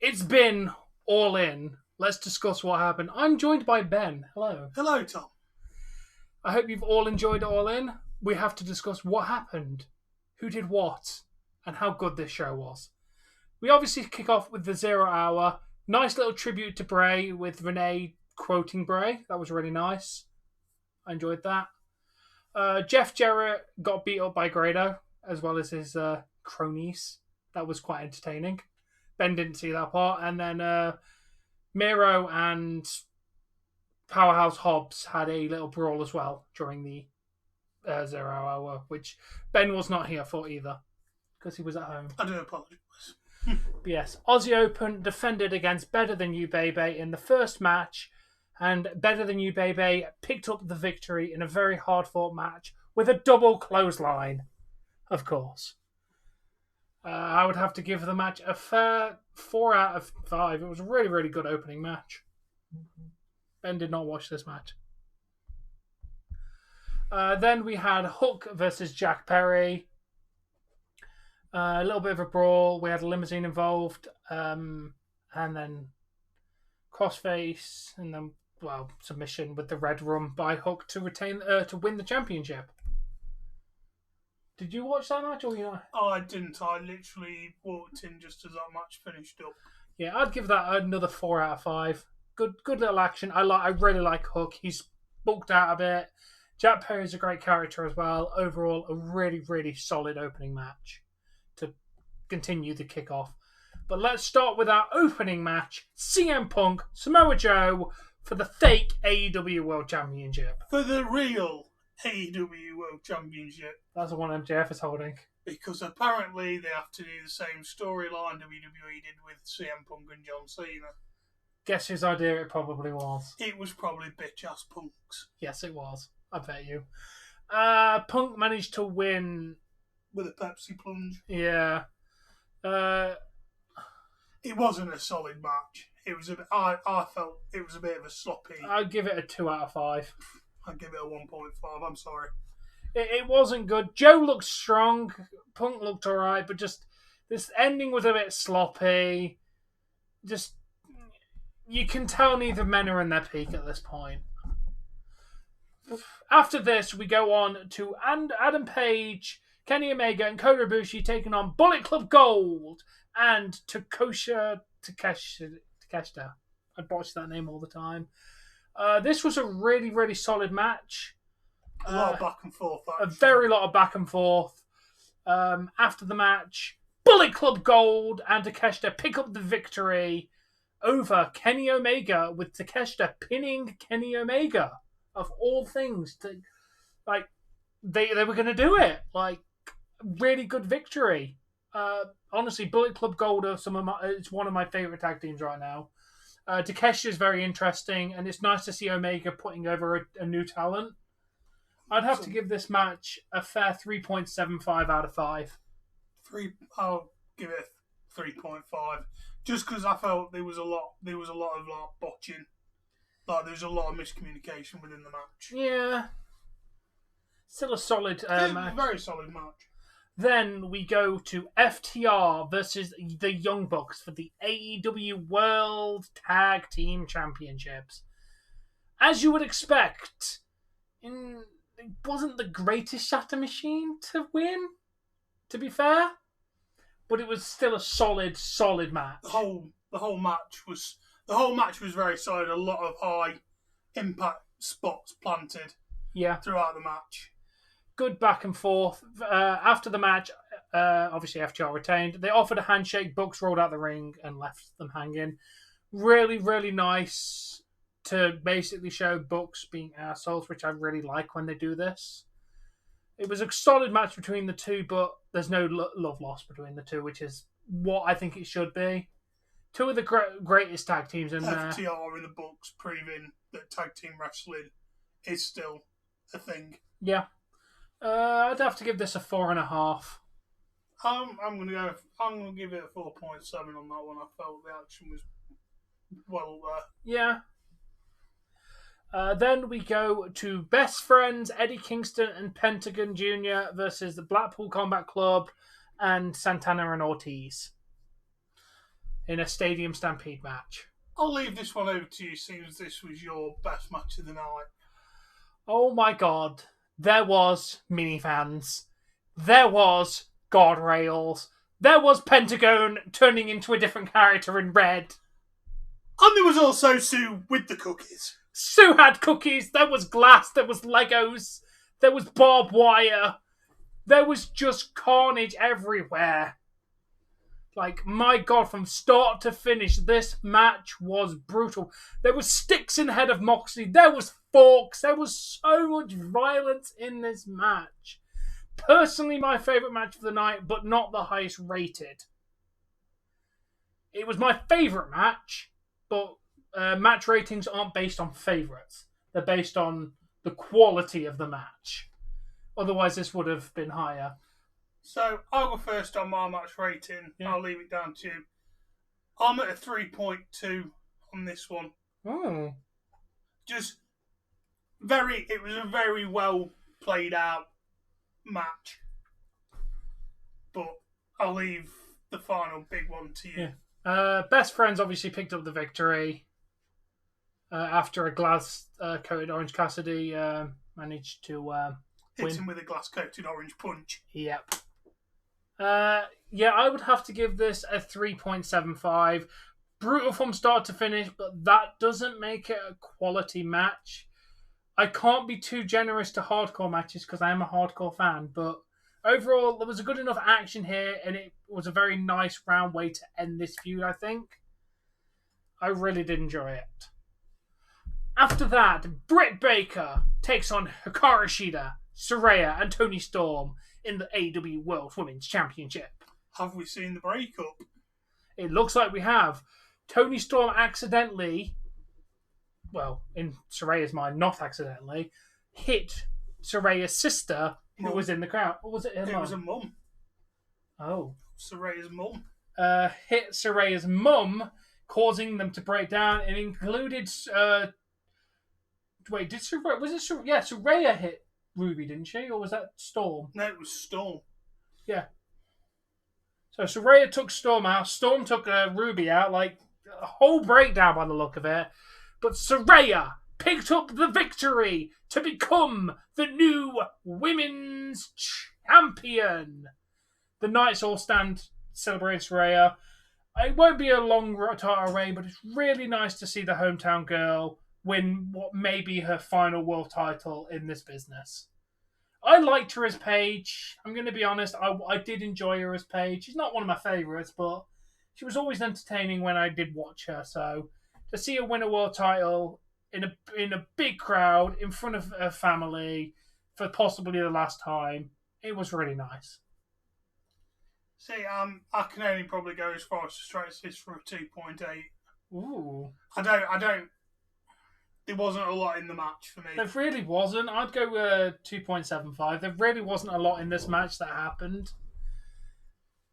It's been All In. Let's discuss what happened. I'm joined by Ben. Hello. Hello, Tom. I hope you've all enjoyed All In. We have to discuss what happened, who did what, and how good this show was. We obviously kick off with the 0 Hour. Nice little tribute to Bray with Renee quoting Bray. That was really nice. I enjoyed that. Jeff Jarrett got beat up by Grado, as well as his cronies. That was quite entertaining. Ben didn't see that part. And then Miro and Powerhouse Hobbs had a little brawl as well during the 0 Hour, which Ben was not here for either, because he was at home. I do apologise. Yes, Aussie Open defended against Better Than You Baby in the first match, and Better Than You Baby picked up the victory in a very hard-fought match with a double clothesline, of course. I would have to give the match a fair 4 out of 5. It was a really, really good opening match. Ben did not watch this match. Then we had Hook versus Jack Perry. A little bit of a brawl. We had a limousine involved, and then crossface, and then submission with the Red Rum by Hook to win the championship. Did you watch that match or you not? Oh, I didn't. I literally walked in just as that match finished up. Yeah, I'd give that another 4 out of 5. Good little action. I really like Hook. He's bulked out a bit. Jack Perry's a great character as well. Overall, a really, really solid opening match to continue the kickoff. But let's start with our opening match. CM Punk, Samoa Joe for the fake AEW World Championship. For the real AEW World Championship. That's the one MJF is holding. Because apparently they have to do the same storyline WWE did with CM Punk and John Cena. Guess whose idea it probably was? It was probably bitch-ass Punk's. Yes, it was. I bet you. Punk managed to win with a Pepsi plunge. Yeah. It wasn't a solid match. It was a bit, I felt it was a bit of a sloppy. I'd give it a 2 out of 5. I'd give it a 1.5. I'm sorry. It wasn't good. Joe looked strong. Punk looked alright, but just this ending was a bit sloppy. Just you can tell neither men are in their peak at this point. After this, we go on to Adam Page, Kenny Omega, and Kota Ibushi taking on Bullet Club Gold and Takeshita. I botch that name all the time. This was a really, really solid match. A lot of back and forth. Actually. A very lot of back and forth. After the match, Bullet Club Gold and Takeshita pick up the victory over Kenny Omega, with Takeshita pinning Kenny Omega. Of all things, they were going to do it. Really good victory. Honestly, Bullet Club Gold are it's one of my favourite tag teams right now. Takeshita is very interesting, and it's nice to see Omega putting over a new talent. I'd have to give this match a fair 3.75 out of 5. I'll give it 3.5, just because I felt there was a lot of botching. There was a lot of miscommunication within the match. Yeah. Still a solid match. Very solid match. Then we go to FTR versus the Young Bucks for the AEW World Tag Team Championships. As you would expect, it wasn't the greatest shatter machine to win, to be fair. But it was still a solid match. The whole match was very solid. A lot of high impact spots planted throughout the match. Good back and forth. After the match, obviously FTR retained. They offered a handshake. Bucks rolled out the ring and left them hanging. Really, really nice to basically show Bucks being assholes, which I really like when they do this. It was a solid match between the two, but there's no love lost between the two, which is what I think it should be. Two of the greatest tag teams in there. FTR and the Bucks proving that tag team wrestling is still a thing. Yeah. I'd have to give this a 4.5. I'm gonna give it a 4.7 on that one. I felt the action was well there. Yeah. Then we go to Best Friends, Eddie Kingston and Pentagon Jr. versus the Blackpool Combat Club and Santana and Ortiz. in a Stadium Stampede match. I'll leave this one over to you, seeing as this was your best match of the night. Oh my god. There was minifans. There was guardrails. There was Pentagon turning into a different character in red. And there was also Sue with the cookies. Sue had cookies. There was glass. There was Legos. There was barbed wire. There was just carnage everywhere. Like, my god, from start to finish, this match was brutal. There was sticks in the head of Moxley. There was forks. There was so much violence in this match. Personally, my favourite match of the night, but not the highest rated. It was my favourite match, but match ratings aren't based on favourites. They're based on the quality of the match. Otherwise, this would have been higher. So, I'll go first on my match rating. Yeah. I'll leave it down to you. I'm at a 3.2 on this one. Oh. Just it was a very well played out match. But I'll leave the final big one to you. Yeah. Best Friends obviously picked up the victory. After a glass-coated Orange Cassidy managed to hit him with a glass-coated orange punch. Yep. Yeah, I would have to give this a 3.75. Brutal from start to finish, but that doesn't make it a quality match. I can't be too generous to hardcore matches because I am a hardcore fan, but overall, there was a good enough action here, and it was a very nice round way to end this feud, I think. I really did enjoy it. After that, Britt Baker takes on Hikaru Shida, Saraya, and Toni Storm in the AEW World Women's Championship. Have we seen the breakup? It looks like we have. Toni Storm accidentally, well, in Saraya's mind, not accidentally, hit Saraya's sister who was in the crowd. Or was it her mum? It was a mum. Oh. Saraya's mum. Hit Saraya's mum, causing them to break down. It included... wait, did Saraya... Was it Saraya? Yeah, Saraya hit Ruby, didn't she? Or was that Storm? No, it was Storm. Yeah. So Saraya took Storm out. Storm took Ruby out. Like, a whole breakdown by the look of it. But Saraya picked up the victory to become the new women's champion. The Knights all stand celebrating Saraya. It won't be a long title reign, but it's really nice to see the hometown girl win what may be her final world title in this business. I liked her as Paige. I'm going to be honest, I did enjoy her as Paige. She's not one of my favourites, but she was always entertaining when I did watch her. So to see her win a world title in a big crowd in front of her family for possibly the last time, it was really nice. See, I can only probably go as far as to stretch this for a 2.8. Ooh. I don't. There wasn't a lot in the match for me. There really wasn't. I'd go 2.75. There really wasn't a lot in this match that happened.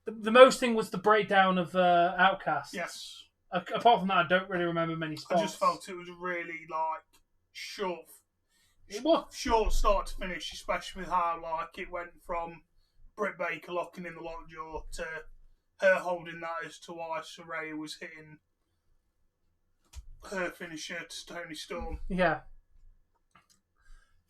The most thing was the breakdown of Outcast. Yes. Apart from that, I don't really remember many spots. I just felt it was really short. It was short start to finish, especially with how it went from Britt Baker locking in the lockjaw to her holding that as to why Saraya was hitting her finisher to Toni Storm. Yeah.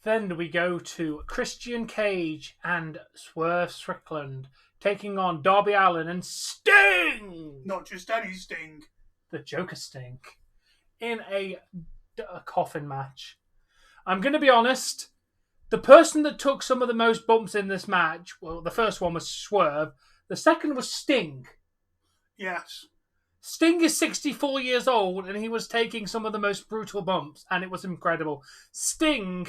Then we go to Christian Cage and Swerve Strickland taking on Darby Allin and Sting! Not just any Sting. The Joker Sting. In a coffin match. I'm going to be honest. The person that took some of the most bumps in this match, well, the first one was Swerve. The second was Sting. Yes. Sting is 64 years old and he was taking some of the most brutal bumps and it was incredible. Sting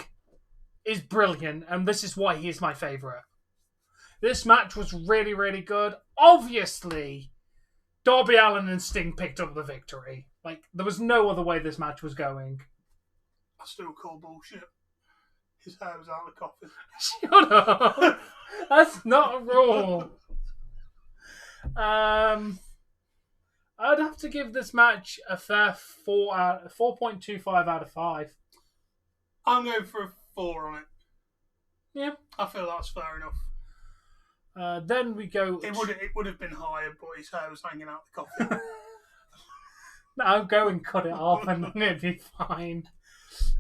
is brilliant and this is why he is my favourite. This match was really, really good. Obviously, Darby Allin and Sting picked up the victory. There was no other way this match was going. I still call bullshit. His hair was out of the coffin. Shut up. That's not a rule. I'd have to give this match a fair 4.25 out of 5. I'm going for a 4 on it. Yeah. I feel that's fair enough. Then we go... It would have been higher, but his hair was hanging out the coffin. No, go and cut it off and it'll be fine.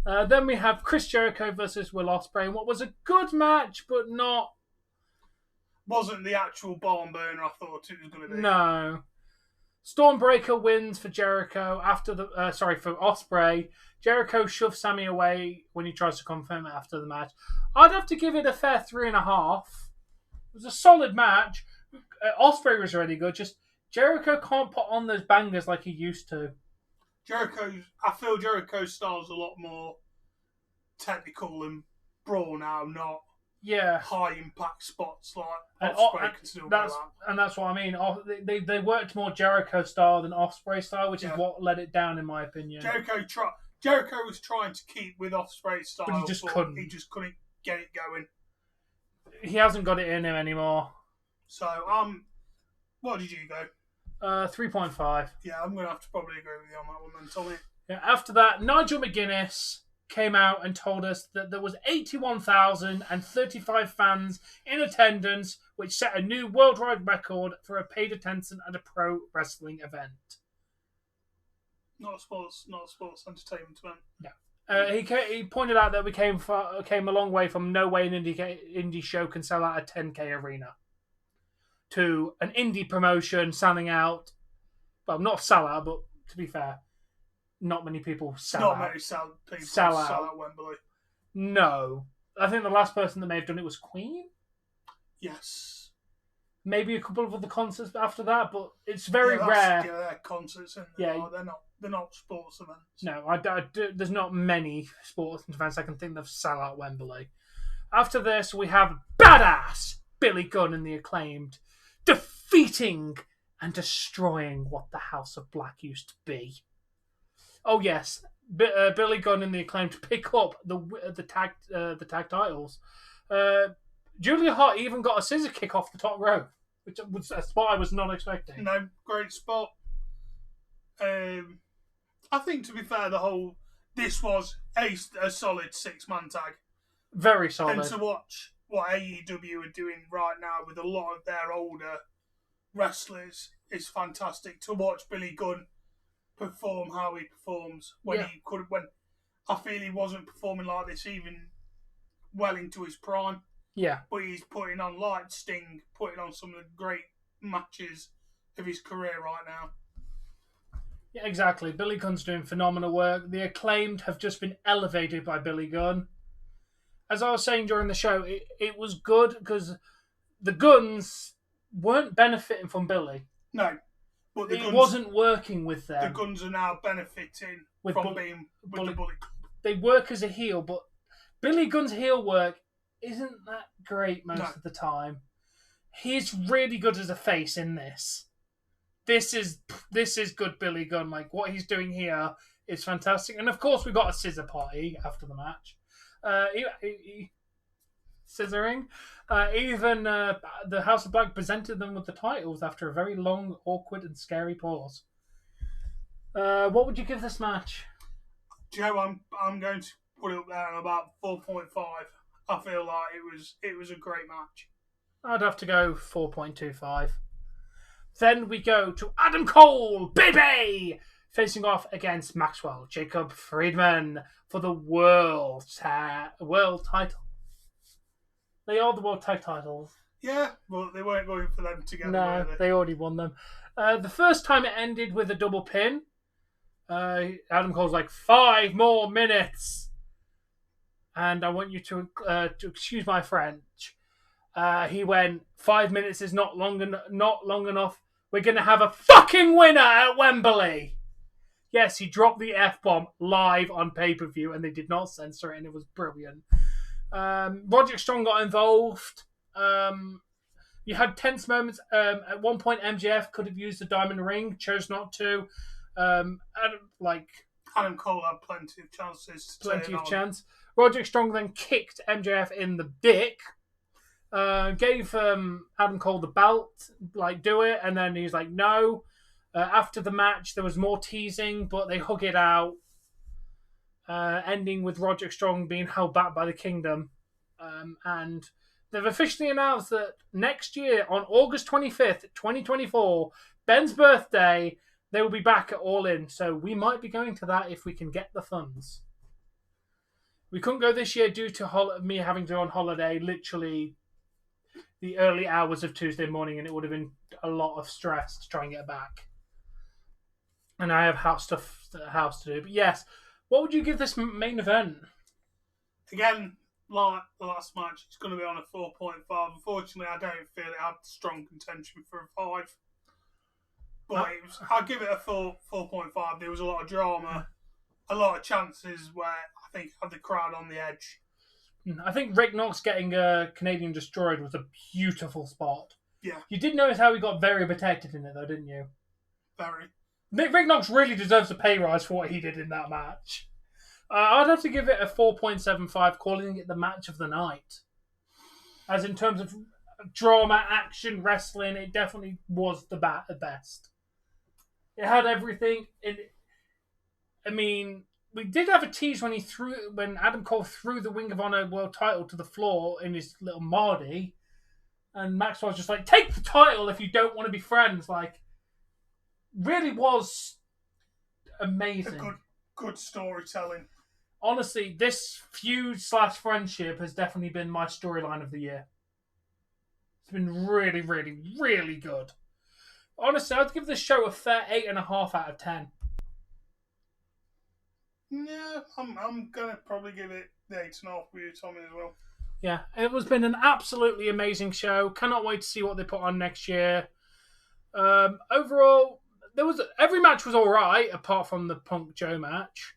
Then we have Chris Jericho versus Will Ospreay in what was a good match, but not... Wasn't the actual barn burner I thought it was going to be. No. Stormbreaker wins for Jericho after the... for Ospreay. Jericho shoves Sammy away when he tries to confirm it after the match. I'd have to give it a fair 3.5. It was a solid match. Ospreay was really good. Just Jericho can't put on those bangers like he used to. I feel Jericho's style's a lot more technical and brawl now, not high impact spots like Ospreay can still do that. And that's what I mean. They worked more Jericho style than Ospreay style, which is what let it down in my opinion. Jericho was trying to keep with Ospreay style, but he just couldn't. He just couldn't get it going. He hasn't got it in him anymore. So, what did you go? 3.5. Yeah, I'm going to have to probably agree with you on that one then, Tommy. Yeah, after that, Nigel McGuinness came out and told us that there was 81,035 fans in attendance, which set a new worldwide record for a paid attendance at a pro wrestling event. Not a sports entertainment event. No. He pointed out that we came a long way from no way an indie show can sell out a 10k arena to an indie promotion selling out. Well, not sell out, but to be fair, not many people sell out. Not many people sell out Wembley. No. I think the last person that may have done it was Queen. Yes. Maybe a couple of other concerts after that, but it's very rare. Yeah, they're concerts, and they're not sports events. No, there's not many sports events I can think of sell out Wembley. After this, we have badass Billy Gunn and the Acclaimed defeating and destroying what the House of Black used to be. Oh yes, Billy Gunn and the Acclaimed pick up the tag titles. Julia Hart even got a scissor kick off the top rope, which was a spot I was not expecting. No, great spot. I think, to be fair, this was a solid 6-man tag. Very solid. And to watch what AEW are doing right now with a lot of their older wrestlers is fantastic. To watch Billy Gunn perform how he performs when I feel he wasn't performing like this even well into his prime. Yeah. But he's putting on like Sting, putting on some of the great matches of his career right now. Yeah, exactly. Billy Gunn's doing phenomenal work. The Acclaimed have just been elevated by Billy Gunn. As I was saying during the show, it was good because the Gunns weren't benefiting from Billy. No. But He wasn't working with them. The Gunns are now benefiting from being with the Bullet Club. They work as a heel, but Billy Gunn's heel work isn't that great most of the time. He's really good as a face in this. This is good Billy Gunn. Like, what he's doing here is fantastic. And of course, we got a scissor party after the match. Scissoring. Even the House of Black presented them with the titles after a very long, awkward, and scary pause. What would you give this match? Joe, I'm going to put it up there at about 4.5. I feel like it was a great match. I'd have to go 4.25. Then we go to Adam Cole, baby, facing off against Maxwell Jacob Friedman for the world title. They are the world tag titles. Yeah, but they weren't going for them together. No, they already won them. The first time it ended with a double pin. Adam Cole's like, 5 more minutes. And I want you to excuse my French. He went, 5 minutes is not long enough. We're going to have a fucking winner at Wembley. Yes, he dropped the F-bomb live on pay-per-view and they did not censor it and it was brilliant. Roderick Strong got involved. You had tense moments. At one point, MJF could have used the diamond ring, chose not to. Adam Cole had plenty of chances. Chance. Roderick Strong then kicked MJF in the dick. Gave Adam Cole the belt, like, do it, and then he's like, no. After the match, there was more teasing, but they hug it out, ending with Roderick Strong being held back by the Kingdom. And they've officially announced that next year, on August 25th, 2024, Ben's birthday, They will be back at All In, so we might be going to that if we can get the funds. We couldn't go this year due to me having to go on holiday literally the early hours of Tuesday morning, and it would have been a lot of stress to try and get back. And I have house to do. But yes, what would you give this main event? Again, like the last match, it's going to be on a 4.5. Unfortunately, I don't feel it had strong contention for a 5. But I'll give it a 4.5. There was a lot of drama, a lot of chances where I think had the crowd on the edge. I think Rick Knox getting a Canadian Destroyed was a beautiful spot. Yeah. You did notice how he got very protected in it, though, didn't you? Very. Rick Knox really deserves a pay rise for what he did in that match. I'd have to give it a 4.75, calling it the match of the night. As in terms of drama, action, wrestling, it definitely was the best. It had everything. We did have a tease when Adam Cole threw the Ring of Honor World title to the floor in his little Mardy, and Maxwell's just like, take the title if you don't want to be friends. Like, really was amazing. A good storytelling. Honestly, this feud/friendship has definitely been my storyline of the year. It's been really, really, really good. Honestly, I'd give this show a fair 8.5 out of 10. Yeah, I'm gonna probably give it the 8.5 with you, Tommy, as well. Yeah, it has been an absolutely amazing show. Cannot wait to see what they put on next year. Overall, every match was all right, apart from the Punk Joe match.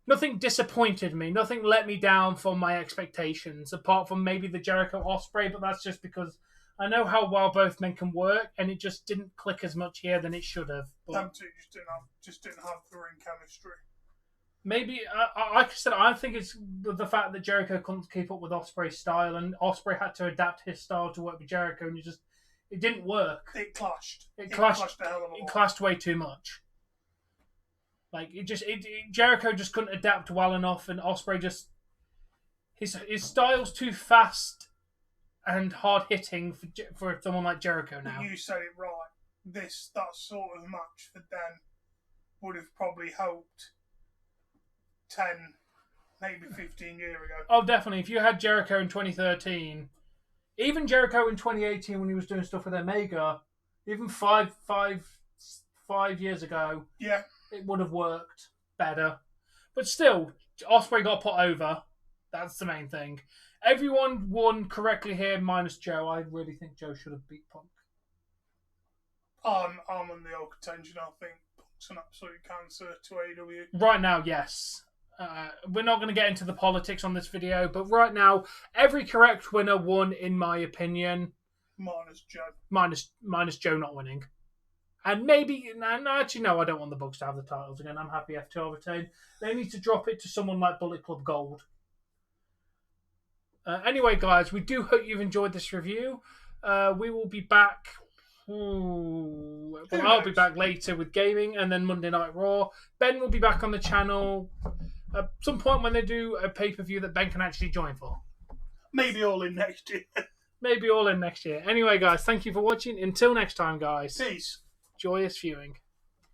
Nothing disappointed me. Nothing let me down from my expectations, apart from maybe the Jericho Ospreay, but that's just because I know how well both men can work, and it just didn't click as much here than it should have. But them two just didn't have the ring chemistry. Maybe, like I said, I think it's the fact that Jericho couldn't keep up with Ospreay's style, and Ospreay had to adapt his style to work with Jericho, and it didn't work. It clashed. It clashed a hell of a lot. It clashed way too much. Like, Jericho just couldn't adapt well enough, and Ospreay just his style's too fast and hard hitting for someone like Jericho now. You said it right. That sort of match for them would have probably helped 10, maybe 15 years ago. Oh, definitely. If you had Jericho in 2013, even Jericho in 2018 when he was doing stuff with Omega, even five years ago, yeah, it would have worked better. But still, Ospreay got put over. That's the main thing. Everyone won correctly here, minus Joe. I really think Joe should have beat Punk. I'm on the old contention. I think Punk's an absolute cancer to AEW. Right now, yes. We're not going to get into the politics on this video, but right now, every correct winner won, in my opinion. Minus Joe. Minus Joe not winning. And maybe, actually, no, I don't want the Bucks to have the titles again. I'm happy F2 retain. They need to drop it to someone like Bullet Club Gold. Anyway, guys, we do hope you've enjoyed this review. We will be back. I'll be back later with gaming, and then Monday Night Raw. Ben will be back on the channel at some point when they do a pay-per-view that Ben can actually join for. Maybe all in next year. Maybe all in next year. Anyway, guys, thank you for watching. Until next time, guys. Peace. Joyous viewing.